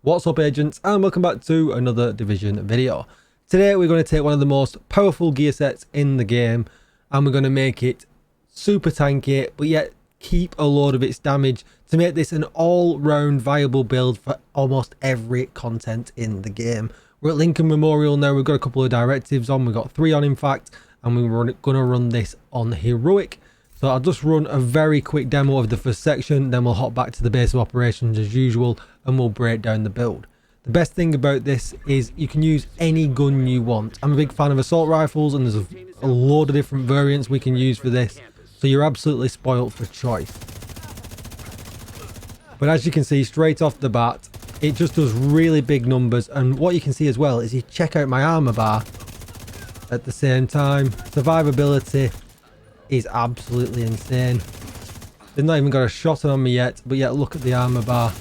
What's up, agents, and welcome back to another Division video. Today we're going to take one of the most powerful gear sets in the game and we're going to make it super tanky but yet keep a load of its damage to make this an all-round viable build for almost every content in the game. We're at Lincoln Memorial now. We've got a couple of directives on. We've got 3 on, in fact, and we're going to run this on heroic. So I'll just run a very quick demo of the first section, then we'll hop back to the base of operations as usual and we'll break down the build. The best thing about this is you can use any gun you want. I'm a big fan of assault rifles and there's a load of different variants we can use for this, so you're absolutely spoilt for choice. But as you can see straight off the bat, it just does really big numbers, and what you can see as well is you check out my armor bar at the same time. Survivability is absolutely insane. They've not even got a shot on me yet, but yet look at the armor bar.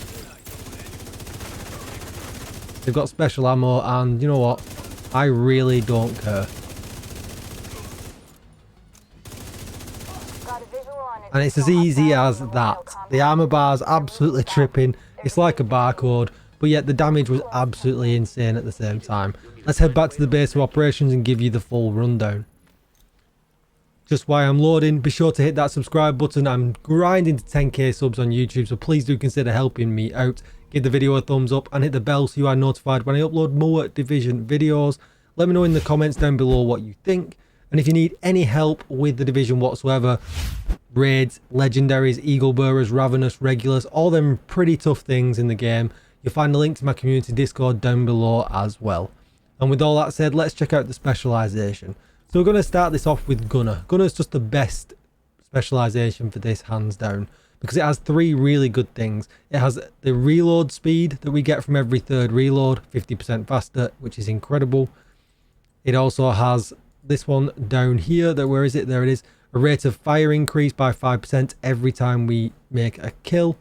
They've got special ammo, and you know what? I really don't care. And it's as easy as that. The armor bar's absolutely tripping. It's like a barcode, but yet the damage was absolutely insane at the same time. Let's head back to the base of operations and give you the full rundown. Just while I'm loading, be sure to hit that subscribe button. I'm grinding to 10k subs on YouTube, so please do consider helping me out. Give the video a thumbs up and hit the bell so you are notified when I upload more Division videos. Let me know in the comments down below what you think. And if you need any help with the Division whatsoever, raids, legendaries, eagle bearers, ravenous, regulars, all them pretty tough things in the game, you'll find a link to my community Discord down below as well. And with all that said, let's check out the specialization. So we're going to start this off with Gunner. Gunner's just the best specialization for this, hands down, because it has 3 really good things. It has the reload speed that we get from every 3rd reload, 50% faster, which is incredible. It also has this one down here, where is it? There it is. A rate of fire increase by 5% every time we make a kill.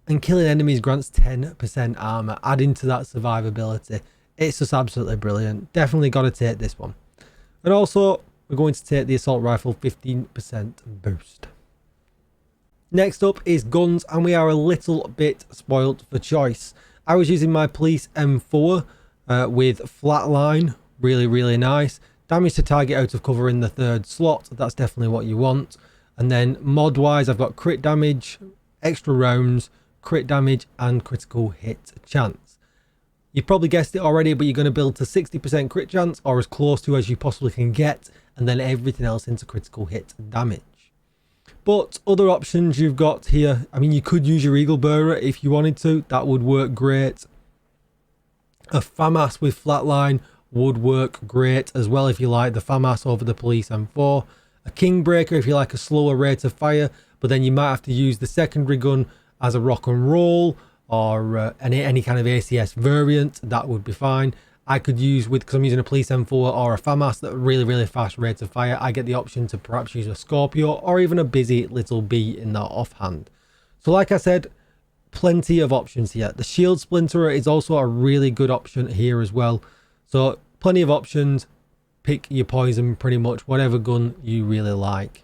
And killing enemies grants 10% armor, adding to that survivability. It's just absolutely brilliant. Definitely got to take this one. And also, we're going to take the assault rifle 15% boost. Next up is guns, and we are a little bit spoilt for choice. I was using my police M4 with flatline, really nice. Damage to target out of cover in the 3rd slot, that's definitely what you want. And then mod wise, I've got crit damage, extra rounds, crit damage and critical hit chance. You've probably guessed it already, but you're going to build to 60% crit chance, or as close to as you possibly can get, and then everything else into critical hit damage. But other options you've got here, I mean, you could use your eagle bearer if you wanted to, that would work great. A FAMAS with flatline would work great as well if you like the FAMAS over the police M4. A Kingbreaker if you like a slower rate of fire, but then you might have to use the secondary gun as a rock and roll, or any kind of ACS variant. That would be fine. I could use, because I'm using a police M4 or a FAMAS that really fast rate of fire, I get the option to perhaps use a Scorpio or even a busy little bee in that offhand. So like I said, plenty of options here. The shield splinterer is also a really good option here as well. So plenty of options. Pick your poison, pretty much whatever gun you really like.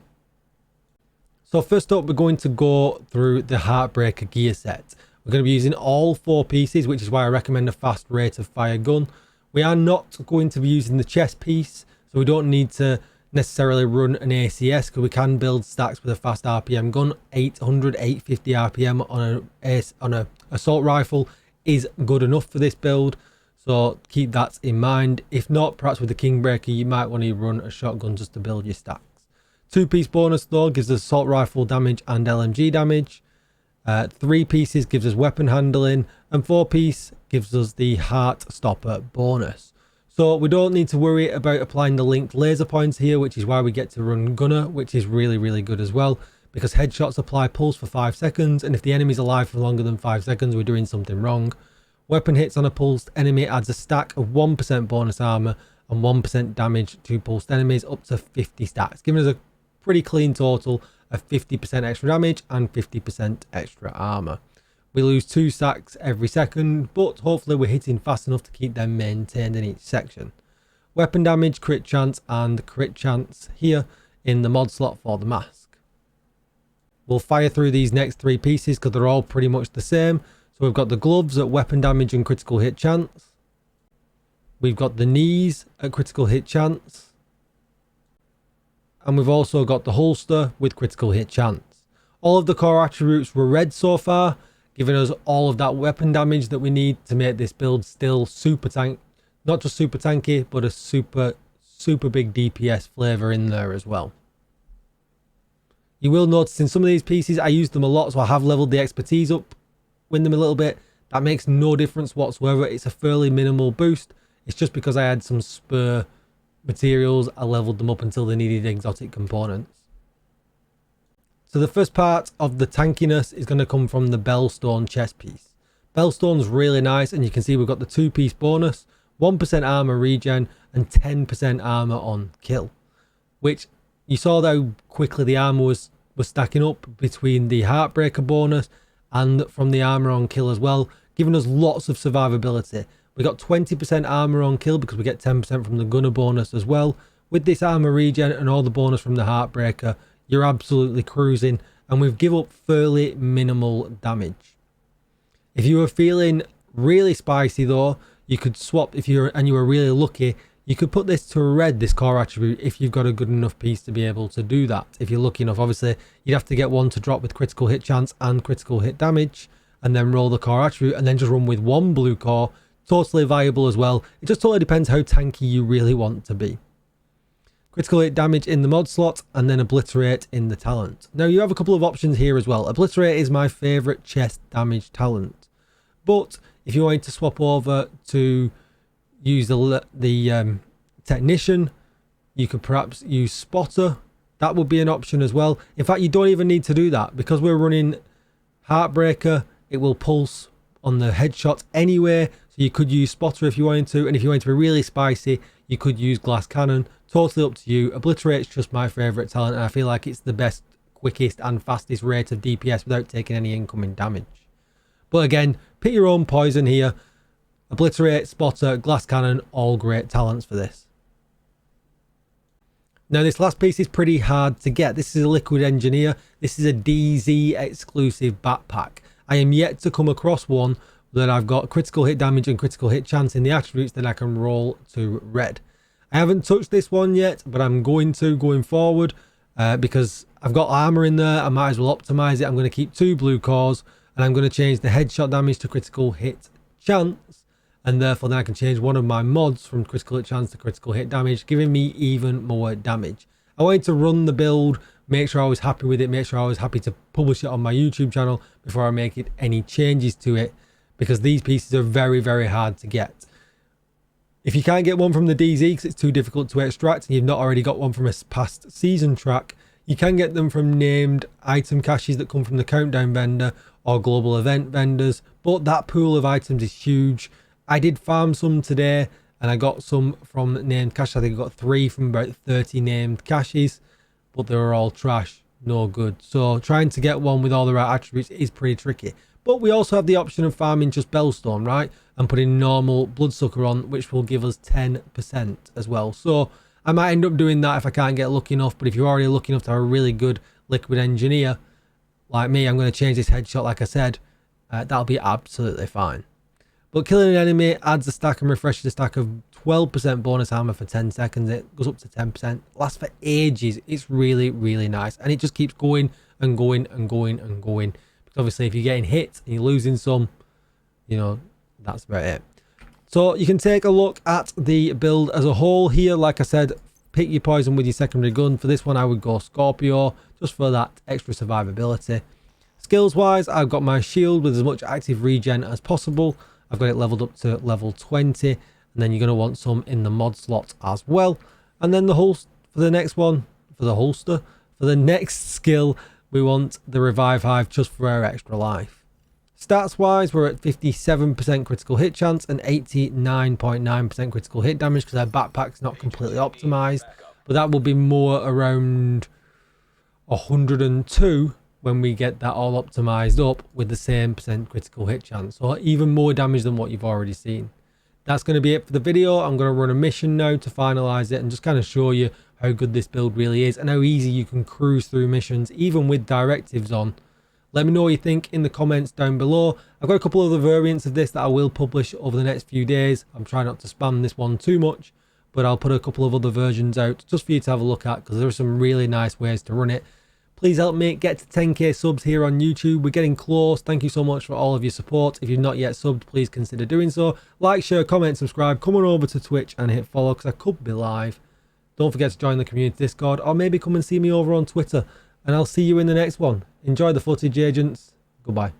So first up, we're going to go through the Heartbreaker gear set. We're going to be using all 4 pieces, which is why I recommend a fast rate of fire gun. We are not going to be using the chest piece, so we don't need to necessarily run an ACS, because we can build stacks with a fast RPM gun. 800, 850 RPM on a assault rifle is good enough for this build, so keep that in mind. If not, perhaps with the Kingbreaker you might want to run a shotgun just to build your stacks. 2-piece bonus though gives us assault rifle damage and LMG damage. 3 pieces gives us weapon handling, and 4-piece gives us the heart stopper bonus. So we don't need to worry about applying the linked laser points here, which is why we get to run Gunner, which is really good as well, because headshots apply pulse for 5 seconds, and if the enemy's alive for longer than 5 seconds, we're doing something wrong. Weapon hits on a pulsed enemy adds a stack of 1% bonus armor and 1% damage to pulsed enemies, up to 50 stacks, giving us a pretty clean total of 50% extra damage and 50% extra armor. We lose 2 stacks every second, but hopefully we're hitting fast enough to keep them maintained in each section. Weapon damage, crit chance and crit chance here in the mod slot for the mask. We'll fire through these next 3 pieces because they're all pretty much the same. So we've got the gloves at weapon damage and critical hit chance. We've got the knees at critical hit chance. And we've also got the holster with critical hit chance. All of the core attributes were red so far, giving us all of that weapon damage that we need to make this build still super tank. Not just super tanky, but a super big DPS flavour in there as well. You will notice in some of these pieces, I used them a lot, so I have leveled the expertise up with them a little bit. That makes no difference whatsoever. It's a fairly minimal boost. It's just because I had some spur materials, I leveled them up until they needed exotic components. So the first part of the tankiness is going to come from the Bellstone chest piece. Bellstone's really nice, and you can see we've got the 2-piece bonus, 1% armor regen, and 10% armor on kill. Which you saw how quickly the armor was stacking up between the Heartbreaker bonus and from the armor on kill as well, giving us lots of survivability. We got 20% armor on kill because we get 10% from the gunner bonus as well. With this armor regen and all the bonus from the Heartbreaker, you're absolutely cruising, and we've give up fairly minimal damage. If you were feeling really spicy though, you could swap, if you were really lucky, you could put this to red, this core attribute, if you've got a good enough piece to be able to do that. If you're lucky enough, obviously you'd have to get one to drop with critical hit chance and critical hit damage, and then roll the core attribute, and then just run with one blue core. Totally viable as well. It just totally depends how tanky you really want to be. Critical hit damage in the mod slot, and then obliterate in the talent. Now you have a couple of options here as well. Obliterate is my favourite chest damage talent, but if you wanted to swap over to use the technician, you could perhaps use spotter. That would be an option as well. In fact, you don't even need to do that because we're running Heartbreaker. It will pulse on the headshot anyway, so you could use spotter if you wanted to, and if you wanted to be really spicy, you could use glass cannon. Totally up to you. Obliterate's just my favourite talent, and I feel like it's the best, quickest and fastest rate of DPS without taking any incoming damage. But again, pick your own poison here. Obliterate, spotter, glass cannon, all great talents for this. Now this last piece is pretty hard to get. This is a Liquid Engineer. This is a DZ exclusive backpack. I am yet to come across one that I've got critical hit damage and critical hit chance in the attributes that I can roll to red. I haven't touched this one yet, but I'm going to going forward because I've got armor in there. I might as well optimize it. I'm going to keep 2 blue cores, and I'm going to change the headshot damage to critical hit chance, and therefore then I can change one of my mods from critical hit chance to critical hit damage, giving me even more damage. I wanted to run the build, make sure I was happy with it, make sure I was happy to publish it on my YouTube channel before I make any changes to it, because these pieces are very, very hard to get. If you can't get one from the DZ because it's too difficult to extract, and you've not already got one from a past season track, you can get them from named item caches that come from the countdown vendor or global event vendors, but that pool of items is huge. I did farm some today, and I got some from named caches. I think I got 3 from about 30 named caches, but they were all trash, no good. So trying to get one with all the right attributes is pretty tricky. But we also have the option of farming just Bellstone, right? And putting normal Bloodsucker on, which will give us 10% as well. So I might end up doing that if I can't get lucky enough. But if you're already lucky enough to have a really good Liquid Engineer, like me, I'm going to change this headshot, like I said. That'll be absolutely fine. But killing an enemy adds a stack and refreshes the stack of 12% bonus armor for 10 seconds. It goes up to 10%. Lasts for ages. It's really, really nice. And it just keeps going and going and going and going. Because obviously if you're getting hit and you're losing some, you know, that's about it. So you can take a look at the build as a whole here. Like I said, pick your poison with your secondary gun. For this one, I would go Scorpio, just for that extra survivability. Skills wise, I've got my shield with as much active regen as possible. I've got it leveled up to level 20, and then you're going to want some in the mod slot as well. And then the holster for the next one, for the holster, for the next skill, we want the Revive Hive just for our extra life. Stats wise, we're at 57% critical hit chance and 89.9% critical hit damage because our backpack's not completely optimized, but that will be more around 102 when we get that all optimized up with the same percent critical hit chance, so even more damage than what you've already seen. That's going to be it for the video. I'm going to run a mission now to finalize it and just kind of show you how good this build really is and how easy you can cruise through missions even with directives on. Let me know what you think in the comments down below. I've got a couple other variants of this that I will publish over the next few days. I'm trying not to spam this one too much, but I'll put a couple of other versions out just for you to have a look at, because there are some really nice ways to run it. Please help me get to 10k subs here on YouTube. We're getting close. Thank you so much for all of your support. If you've not yet subbed, please consider doing so. Like, share, comment, subscribe. Come on over to Twitch and hit follow, because I could be live. Don't forget to join the community Discord, or maybe come and see me over on Twitter. And I'll see you in the next one. Enjoy the footage, agents. Goodbye.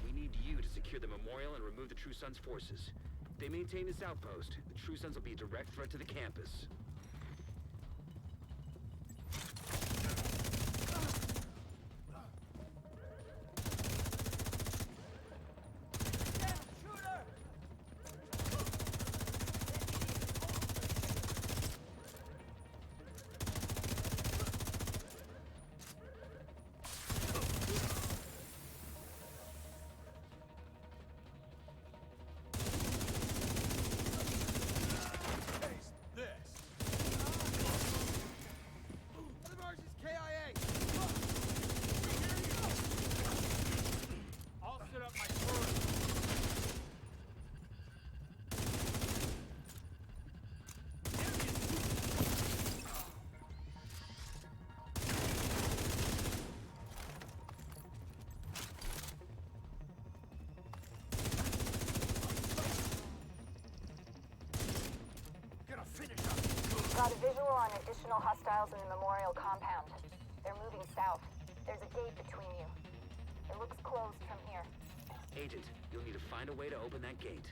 We need you to secure the memorial and remove the True Sons' forces. If they maintain this outpost, the True Sons will be a direct threat to the campus. Got a visual on additional hostiles in the memorial compound. They're moving south. There's a gate between you. It looks closed from here. Agent, you'll need to find a way to open that gate.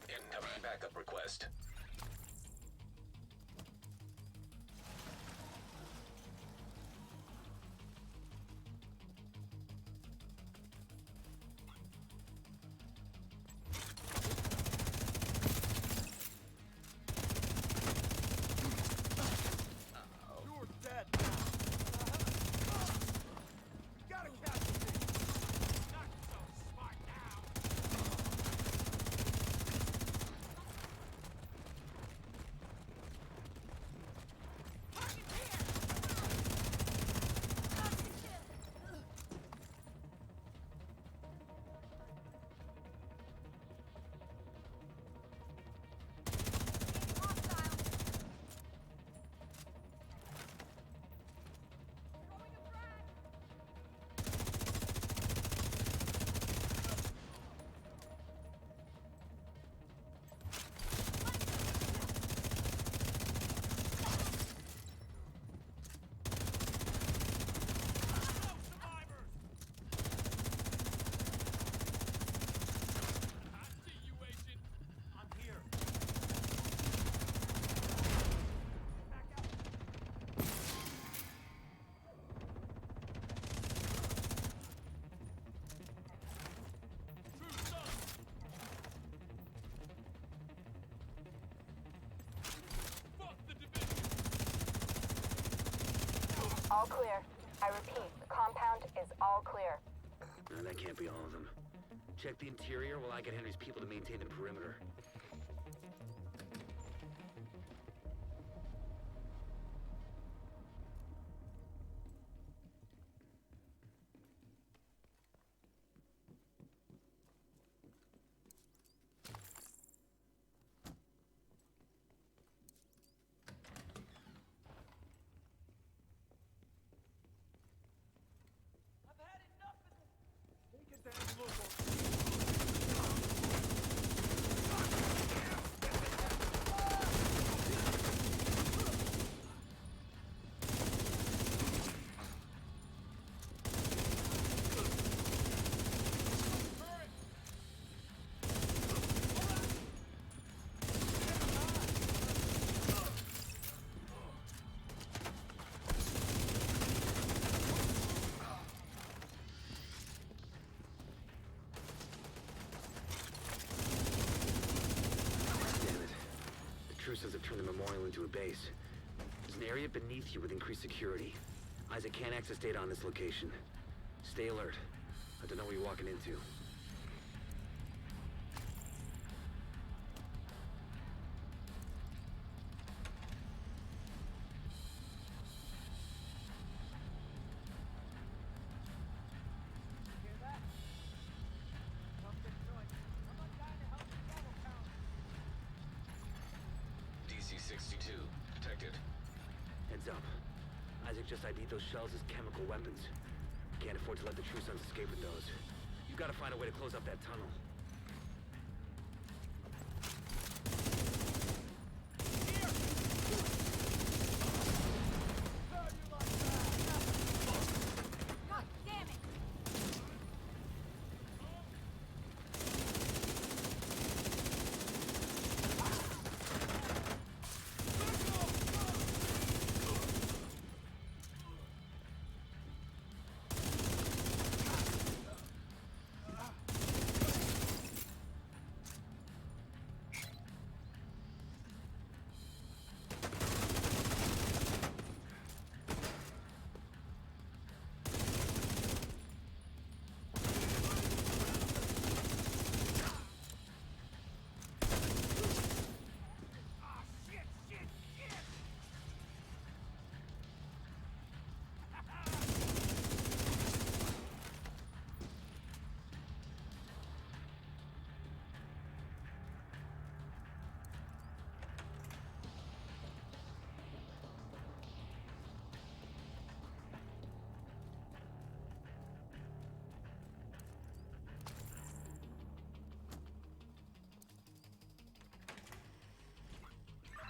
Incoming backup request. You're dead now. Gotta catch me. Not so smart now. All clear. I repeat, the compound is all clear. No, that can't be all of them. Check the interior while I get Henry's people to maintain the perimeter. True Sons have turned the memorial into a base. There's an area beneath you with increased security. Isaac can't access data on this location. Stay alert. I don't know what you're walking into. Hear that? Something doing. I'm not dying to help the double count. DC-62 detected. Heads up. Isaac just ID'd those shells as chemical weapons. Can't afford to let the True Sons escape with those. You've got to find a way to close up that tunnel. God damn it! Ah, shit, shit, shit!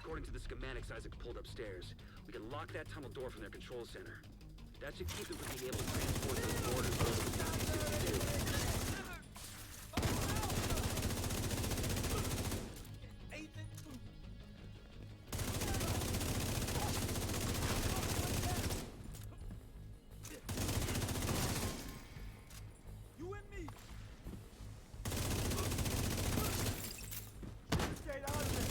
According to the schematics Isaac pulled upstairs, we can lock that tunnel door from their control center. That should keep them from being able to transport those borders over to DC-62. You and me! Stay out of this,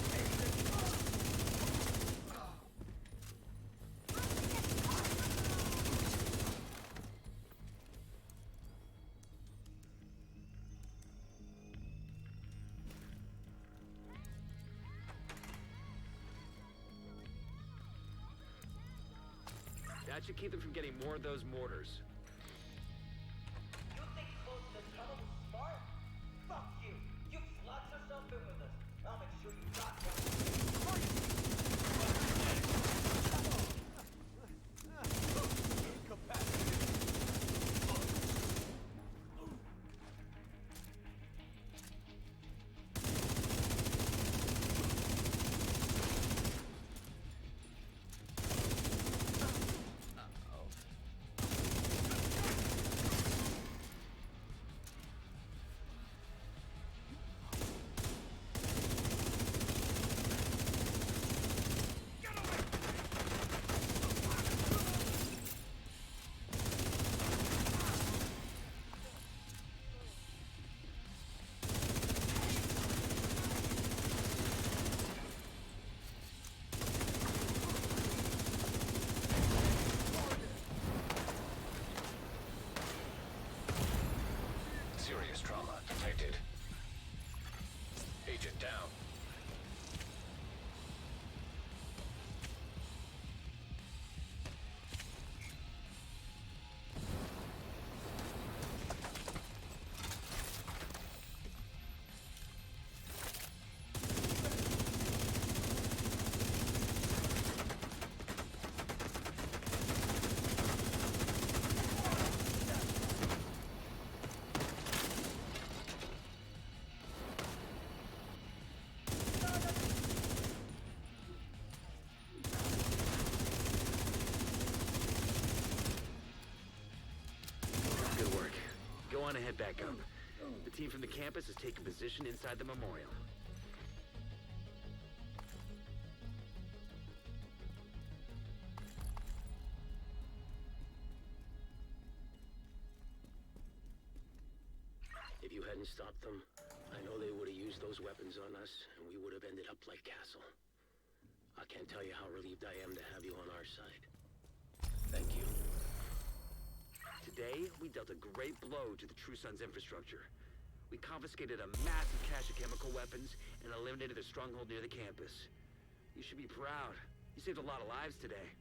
That should keep them from getting more of those mortars. You think closing the tunnel was smart? Fuck you! You slot yourself in with us. I'll make sure you got one. Serious trauma detected. Agent down. Good work. Go on and head back up. The team from the campus has taken position inside the memorial. If you hadn't stopped them, I know they would have used those weapons on us, and we would have ended up like Castle. Can't tell you how relieved I am to have you on our side. Thank you. Today, we dealt a great blow to the True Sons infrastructure. We confiscated a massive cache of chemical weapons and eliminated a stronghold near the campus. You should be proud. You saved a lot of lives today.